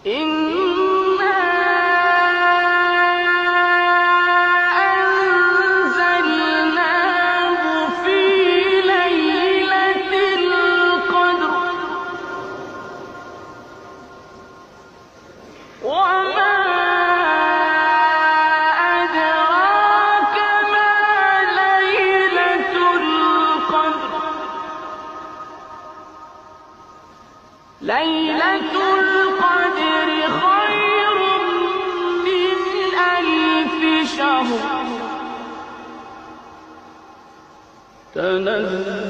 إنا أنزلناه في ليلة القدر وما أدراك ما ليلة القدر ليلة القدر خير من ألف شهر تنزل